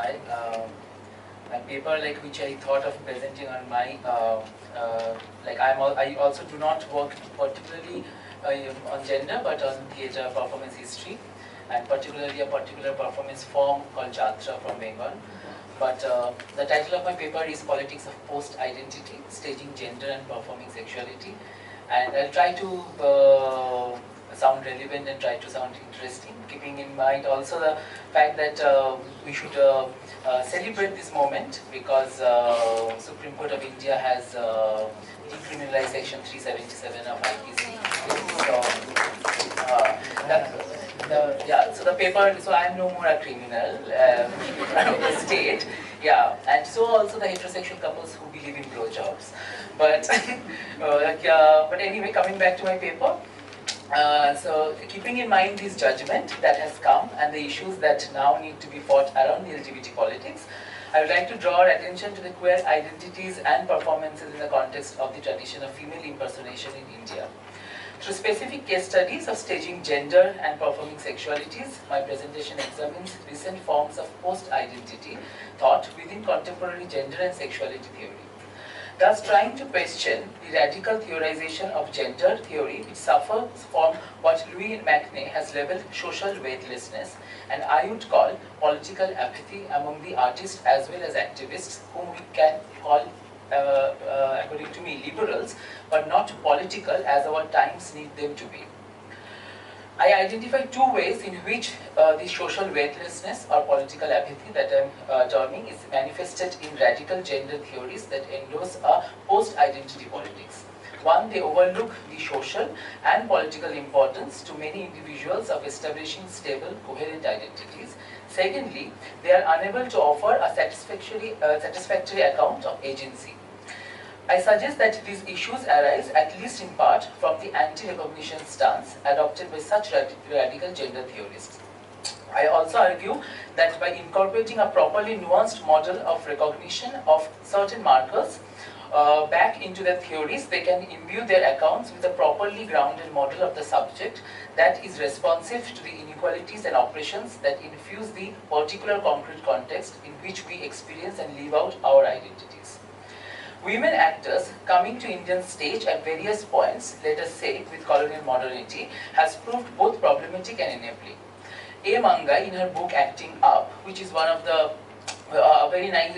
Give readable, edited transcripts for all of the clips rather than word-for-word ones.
Hi. A paper like which I thought of presenting on my I also do not work particularly on gender, but on theatre performance history, and particularly a particular performance form called Jatra from Bengal. But the title of my paper is Politics of Post-Identity, Staging Gender and Performing Sexuality. And I'll try to sound relevant and try to sound interesting, keeping in mind also the fact that we should celebrate this moment because Supreme Court of India has decriminalized Section 377 of IPC. So the paper, so I'm no more a criminal of the state. Yeah, and so also the heterosexual couples who believe in blowjobs. But but anyway, coming back to my paper. So keeping in mind this judgment that has come and the issues that now need to be fought around the LGBT politics, I would like to draw our attention to the queer identities and performances in the context of the tradition of female impersonation in India. Through specific case studies of staging gender and performing sexualities, my presentation examines recent forms of post-identity thought within contemporary gender and sexuality theory. Thus trying to question the radical theorization of gender theory which suffers from what Louis Mackney has labeled social weightlessness, and I would call political apathy among the artists as well as activists, whom we can call, according to me, liberals, but not political as our times need them to be. I identify two ways in which the social weightlessness or political apathy that I am terming is manifested in radical gender theories that endorse a post-identity politics. One, they overlook the social and political importance to many individuals of establishing stable, coherent identities. Secondly, they are unable to offer a satisfactory account of agency. I suggest that these issues arise, at least in part, from the anti-recognition stance adopted by such radical gender theorists. I also argue that by incorporating a properly nuanced model of recognition of certain markers back into their theories, they can imbue their accounts with a properly grounded model of the subject that is responsive to the inequalities and oppressions that infuse the particular concrete context in which we experience and live out our identities. Women actors coming to Indian stage at various points, let us say with colonial modernity, has proved both problematic and enabling. A. Manga, in her book Acting Up, which is one of the very nice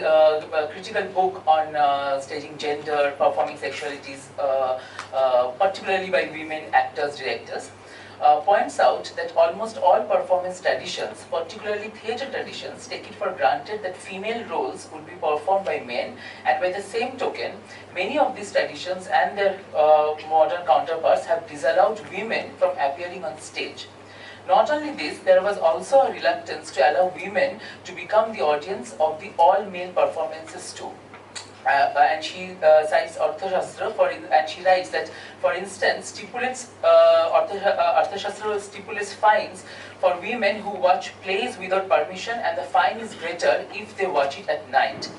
critical book on staging gender, performing sexualities, particularly by women actors, directors, points out that almost all performance traditions, particularly theatre traditions, take it for granted that female roles would be performed by men, and by the same token, many of these traditions and their modern counterparts have disallowed women from appearing on stage. Not only this, there was also a reluctance to allow women to become the audience of the all-male performances too. And she cites Arthashastra and she writes that, for instance, stipulates Arthashastra stipulates fines for women who watch plays without permission, and the fine is greater if they watch it at night.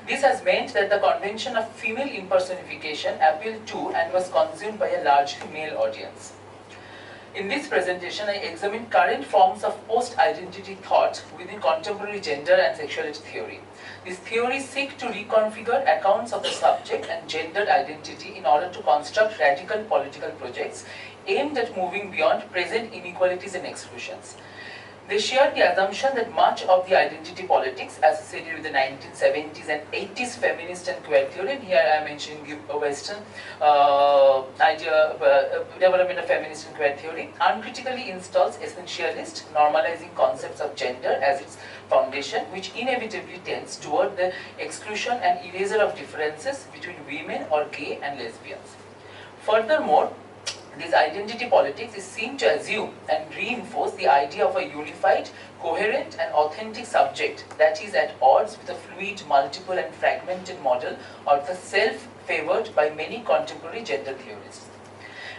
This has meant that the convention of female impersonification appealed to and was consumed by a largely male audience. In this presentation, I examine current forms of post-identity thought within contemporary gender and sexuality theory. These theories seek to reconfigure accounts of the subject and gendered identity in order to construct radical political projects aimed at moving beyond present inequalities and exclusions. They share the assumption that much of the identity politics associated with the 1970s and 80s feminist and queer theory, and here I am mentioning the Western development of feminist and queer theory, uncritically installs essentialist, normalizing concepts of gender as its foundation, which inevitably tends toward the exclusion and erasure of differences between women or gay and lesbians. Furthermore, this identity politics is seen to assume and reinforce the idea of a unified, coherent and authentic subject that is at odds with a fluid, multiple and fragmented model of the self favored by many contemporary gender theorists.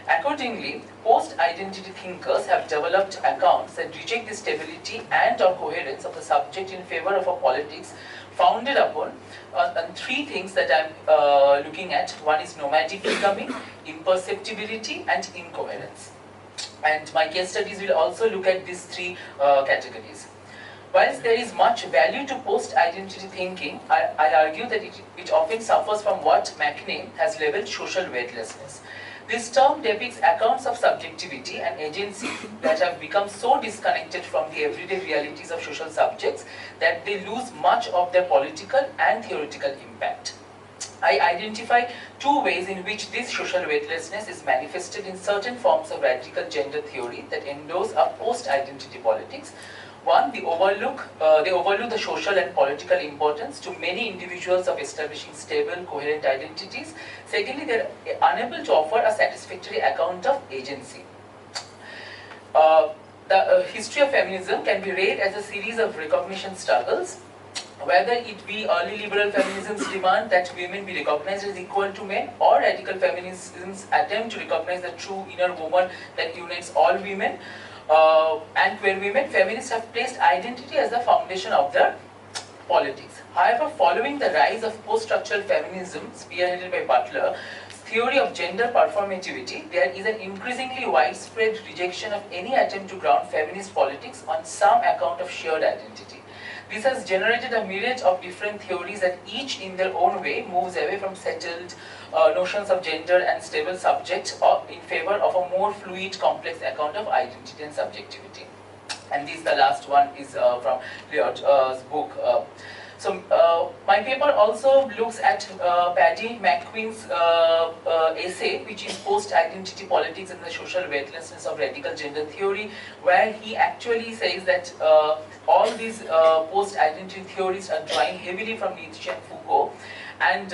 Accordingly, post-identity thinkers have developed accounts that reject the stability and or coherence of the subject in favor of a politics founded upon three things that I'm looking at. One is nomadic becoming, imperceptibility and incoherence. And my case studies will also look at these three categories. Whilst there is much value to post-identity thinking, I argue that it often suffers from what McName has labeled social weightlessness. This term depicts accounts of subjectivity and agency that have become so disconnected from the everyday realities of social subjects that they lose much of their political and theoretical impact. I identify two ways in which this social weightlessness is manifested in certain forms of radical gender theory that endorse a post-identity politics. One, they overlook the social and political importance to many individuals of establishing stable, coherent identities. Secondly, they are unable to offer a satisfactory account of agency. The history of feminism can be read as a series of recognition struggles, whether it be early liberal feminism's demand that women be recognized as equal to men, or radical feminism's attempt to recognize the true inner woman that unites all women and queer women, feminists have placed identity as the foundation of their politics. However, following the rise of post-structural feminism spearheaded by Butler's theory of gender performativity, there is an increasingly widespread rejection of any attempt to ground feminist politics on some account of shared identity. This has generated a myriad of different theories that each in their own way moves away from settled notions of gender and stable subjects in favor of a more fluid, complex account of identity and subjectivity. And this, the last one, is from Lyot's book. My paper also looks at Paddy McQueen's essay, which is Post-Identity Politics and the Social Weightlessness of Radical Gender Theory, where he actually says that all these post-identity theories are drawing heavily from Nietzsche and Foucault, and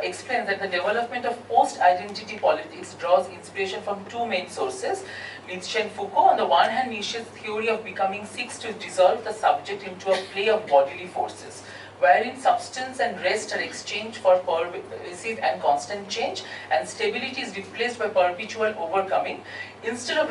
explains that the development of post-identity politics draws inspiration from two main sources. Nietzsche and Foucault, on the one hand, Nietzsche's theory of becoming seeks to dissolve the subject into a play of bodily forces, wherein substance and rest are exchanged for pervasive and constant change, and stability is replaced by perpetual overcoming. Instead of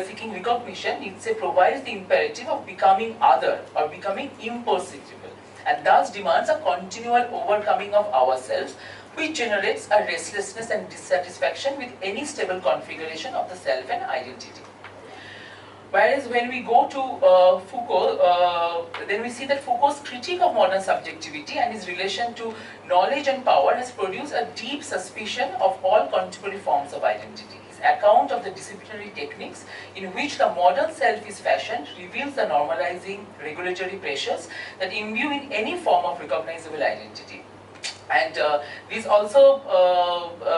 seeking recognition, Nietzsche provides the imperative of becoming other or becoming imperceptible, and thus demands a continual overcoming of ourselves, which generates a restlessness and dissatisfaction with any stable configuration of the self and identity. Whereas when we go to Foucault, then we see that Foucault's critique of modern subjectivity and his relation to knowledge and power has produced a deep suspicion of all contemporary forms of identity. His account of the disciplinary techniques in which the modern self is fashioned reveals the normalizing regulatory pressures that imbue in any form of recognizable identity. And this also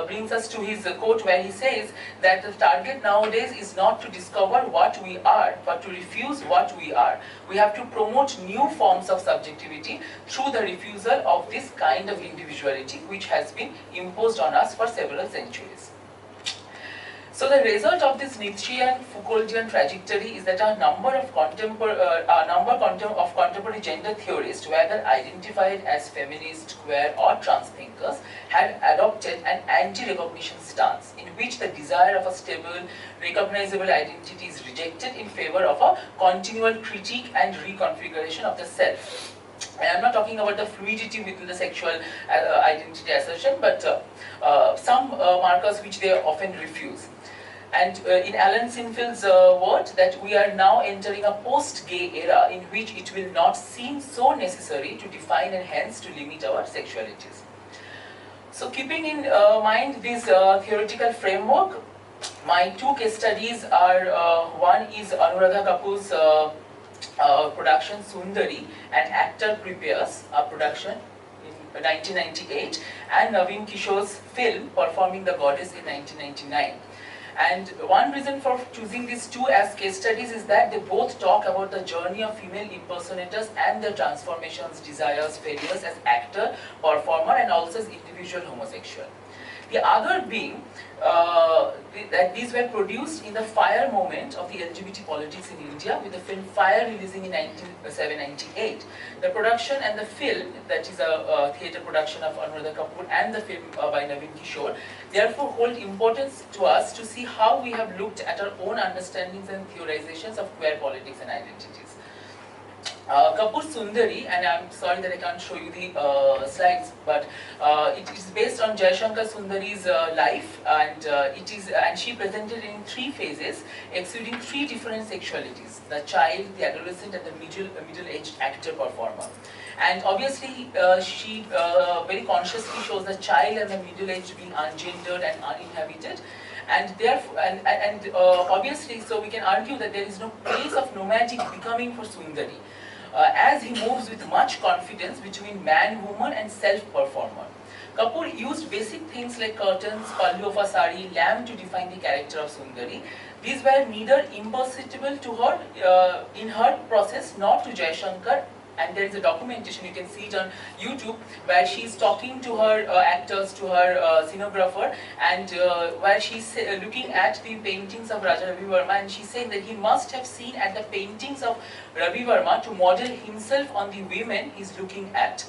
brings us to his quote, where he says that the target nowadays is not to discover what we are, but to refuse what we are. We have to promote new forms of subjectivity through the refusal of this kind of individuality which has been imposed on us for several centuries. So the result of this Nietzschean Foucauldian trajectory is that a number of contemporary gender theorists, whether identified as feminist, queer or trans thinkers, had adopted an anti-recognition stance in which the desire of a stable, recognizable identity is rejected in favor of a continual critique and reconfiguration of the self. And I'm not talking about the fluidity within the sexual identity assertion, but some markers which they often refuse. And in Alan Sinfield's words, that we are now entering a post-gay era in which it will not seem so necessary to define and hence to limit our sexualities. So keeping in mind this theoretical framework, my two case studies are, one is Anuradha Kapoor's production Sundari, an actor prepares, a production in 1998, and Naveen Kishore's film Performing the Goddess in 1999. And one reason for choosing these two as case studies is that they both talk about the journey of female impersonators and their transformations, desires, failures as actor, performer, and also as individual homosexual. The other being that these were produced in the fire moment of the LGBT politics in India, with the film Fire releasing in 1997-98. The production and the film, that is a theatre production of Anuradha Kapoor, and the film by Naveen Kishore, therefore hold importance to us to see how we have looked at our own understandings and theorizations of queer politics and identities. Kapoor Sundari, and I'm sorry that I can't show you the slides, but it is based on Jayashankar Sundari's life, and and she presented in 3 phases, exuding 3 different sexualities: the child, the adolescent, and the middle-aged actor performer. And obviously, she very consciously shows the child and the middle-aged being ungendered and uninhabited. And therefore, obviously, so we can argue that there is no place of nomadic becoming for Sundari, as he moves with much confidence between man, woman, and self-performer. Kapoor used basic things like curtains, pallu of a sari, lamp to define the character of Sundari. These were neither imperceptible to her in her process nor to Jayashankar. And there is a documentation, you can see it on YouTube, where she's talking to her actors, to her scenographer, and where she's looking at the paintings of Raja Ravi Verma, and she's saying that he must have seen at the paintings of Ravi Verma to model himself on the women he's looking at.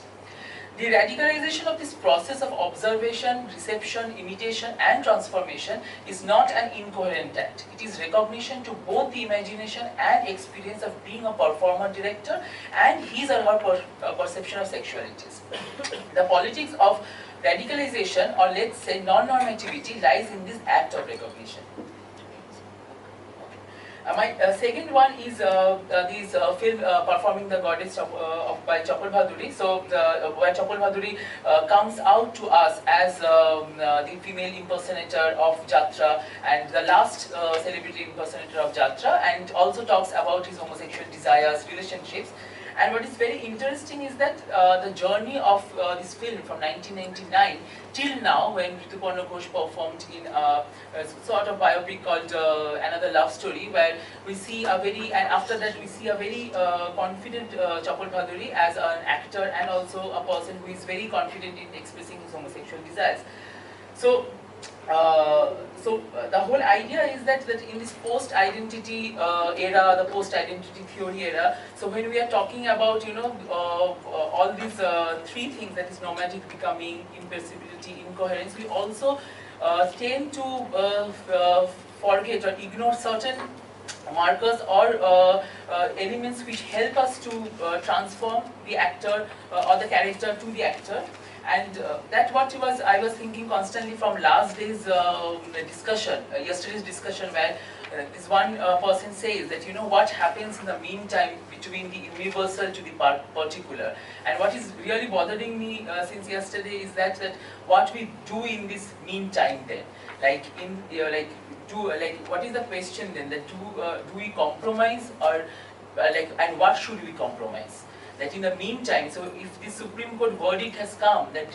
The radicalization of this process of observation, reception, imitation, and transformation is not an incoherent act. It is recognition to both the imagination and experience of being a performer-director and his or her perception of sexualities. The politics of radicalization, or let's say non-normativity, lies in this act of recognition. My second one is this film performing the goddess by Chapal Bhaduri. So where Chapal Bhaduri comes out to us as the female impersonator of Jatra and the last celebrity impersonator of Jatra, and also talks about his homosexual desires, relationships. And what is very interesting is that the journey of this film from 1999 till now, when Rituparna Ghosh performed in a sort of biopic called Another Love Story, where we see a very, and after that we see a very confident Chapal Bhaduri as an actor and also a person who is very confident in expressing his homosexual desires. So the whole idea is that in this post-identity era, the post-identity theory era, so when we are talking about, all these 3 things, that is nomadic becoming, imperceptibility, incoherence, we also tend to forget or ignore certain markers or elements which help us to transform the actor or the character to the actor. And that what I was thinking constantly from last day's discussion, yesterday's discussion, where this one person says that what happens in the meantime between the universal to the particular. And what is really bothering me since yesterday is that what we do in this meantime then, what is the question then? That do we compromise or and what should we compromise? That in the meantime, so if the Supreme Court verdict has come that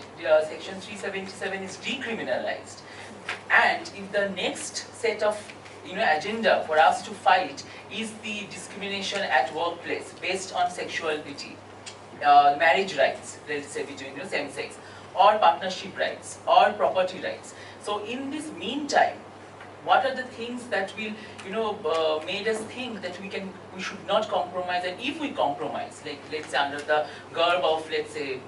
Section 377 is decriminalized, and if the next set of agenda for us to fight is the discrimination at workplace based on sexuality, marriage rights, let's say between same sex, or partnership rights, or property rights. So in this meantime, what are the things that will, made us think that we should not compromise, and if we compromise, like let's say under the garb of, let's say,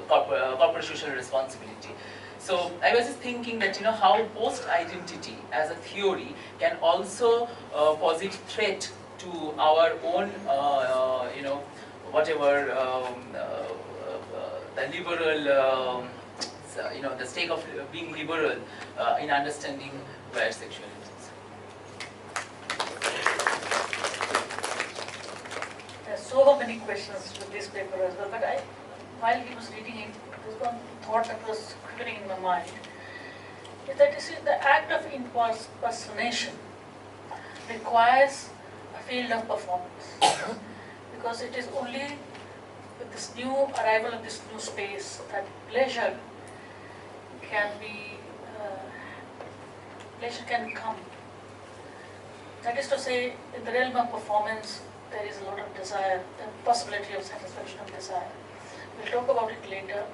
corporate social responsibility. So I was just thinking that how post-identity as a theory can also posit threat to our own, whatever the liberal, the stake of being liberal in understanding where sexuality is. There are so many questions with this paper as well, but while he was reading it, there's one thought that was quivering in my mind, is that the act of impersonation requires a field of performance, because it is only with this new arrival of this new space that pleasure can come. That is to say, in the realm of performance, there is a lot of desire, the possibility of satisfaction of desire. We'll talk about it later.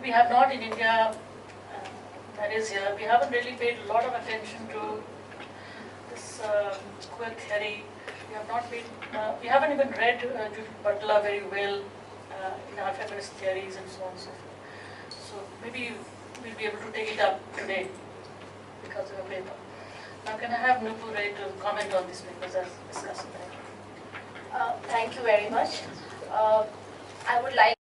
We have not in India, that is here, we haven't really paid a lot of attention to this queer theory. We have not been, we haven't even read Judith Butler very well in our feminist theories and so on and so forth. So maybe we'll be able to take it up today because of a paper. Now can I have Nupur to comment on this because as discussed there. Thank you very much. I would like